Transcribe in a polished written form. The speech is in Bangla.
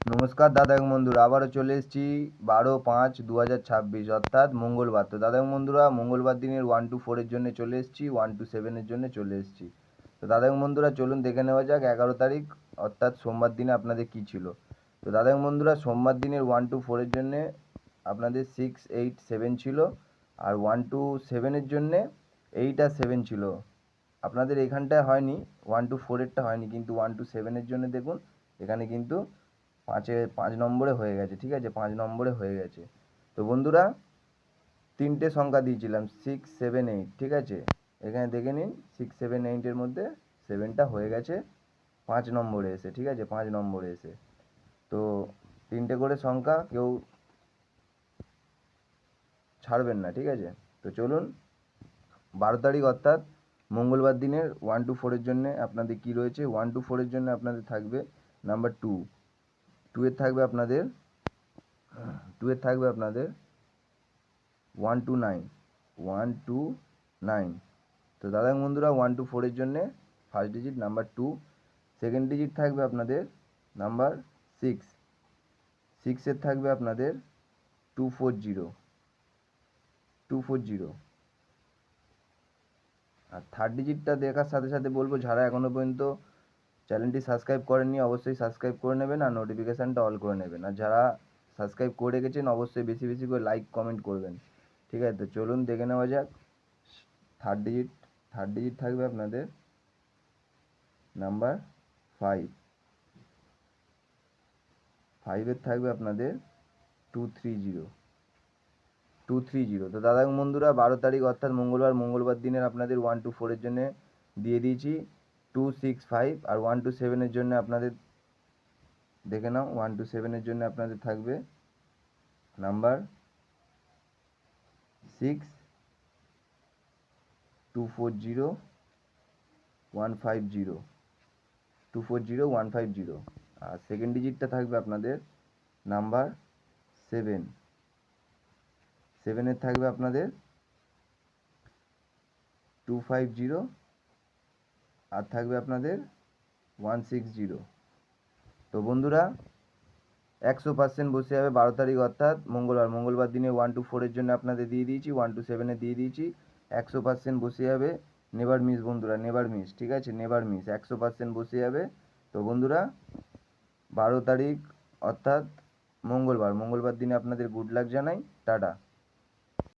নমস্কার দাদা এবং বন্ধুরা, আবারও চলে এসেছি 12/5/2026 অর্থাৎ মঙ্গলবার। তো দাদা এবং বন্ধুরা, মঙ্গলবার দিনের 1 to 4-এর জন্য চলে এসেছি, 1 to 7-এর জন্য চলে এসেছি। তো দাদা এবং বন্ধুরা, চলুন দেখে নেওয়া যাক 11 তারিখ অর্থাৎ সোমবার দিনে আপনাদের কি ছিল। তো দাদা এবং বন্ধুরা, সোমবার দিনের 1 to 4-এর জন্যে আপনাদের 6, 8, 7 ছিল, আর 1 to 7-এর জন্যে 8 আর 7 ছিল। আপনাদের এখানটায় হয়নি, 1 to 4-এরটা হয়নি, কিন্তু 1 to 7-এর জন্য দেখুন এখানে কিন্তু 5 নম্বরে হয়ে গেছে। ঠিক আছে, 5 নম্বরে হয়ে গেছে। তো বন্ধুরা, তিনটে সংখ্যা দিয়েছিলাম 6, 7, 8। ঠিক আছে, এখানে দেখে নিন 6, 7, 8-এর মধ্যে 7টা হয়ে গেছে 5 নম্বরে এসে। ঠিক আছে, 5 নম্বরে এসে। তো তিনটে করে সংখ্যা কেউ ছাড়বেন না। ঠিক আছে, তো চলুন 12 তারিখ অর্থাৎ মঙ্গলবার দিনের 1 to 4-এর জন্য আপনাদের কি রয়েছে। 1 to 4-এর জন্য আপনাদের থাকবে নাম্বার 2। 2-এর থাকবে আপনাদের 1 to 9, 1 to 9। তো দাদা বন্ধুরা, 1 to 4-এর জন্যে first digit number 2, second digit থাকবে আপনাদের নাম্বার 6, 6-এর থাকবে আপনাদের 240, আর থার্ড ডিজিটটা দেখার সাথে সাথে বলবো, যারা এখনও পর্যন্ত চ্যানেলটি সাবস্ক্রাইব করেননি অবশ্যই সাবস্ক্রাইব করে নেবেন আর নোটিফিকেশানটা অল করে নেবেন। আর যারা সাবস্ক্রাইব করে রেখেছেন অবশ্যই বেশি বেশি করে লাইক কমেন্ট করবেন। ঠিক আছে, তো চলুন দেখে নেওয়া যাক থার্ড ডিজিট থাকবে আপনাদের নাম্বার 5, 5-এর থাকবে আপনাদের 230। তো দাদা বন্ধুরা, 12 তারিখ অর্থাৎ মঙ্গলবার দিনের আপনাদের 1 to 4-এর জন্য দিয়ে দিয়েছি 2, 6, 5। আর 1 to 7-এর জন্য আপনাদের দেখে নাও, 1 to 7-এর জন্য আপনাদের থাকবে নাম্বার 6, 240, 150, 240, 150। আর সেকেন্ড ডিজিটটা থাকবে আপনাদের নাম্বার 7, 7-এর থাকবে আপনাদের 250, আর থাকবে আপনাদের 160। তো বন্ধুরা, 100% বসে যাবে 12 তারিখ অর্থাৎ মঙ্গলবার দিনে 1 to 4-এর জন্য আপনাদের দিয়ে দিয়েছি, 1 to 7-এ দিয়ে দিয়েছি। 100% বসে যাবে, নেভার মিস বন্ধুরা, নেভার মিস। ঠিক আছে, নেভার মিস, 100% বসে যাবে। তো বন্ধুরা, 12 তারিখ অর্থাৎ মঙ্গলবার দিনে আপনাদের গুড লাক জানাই। টাটা।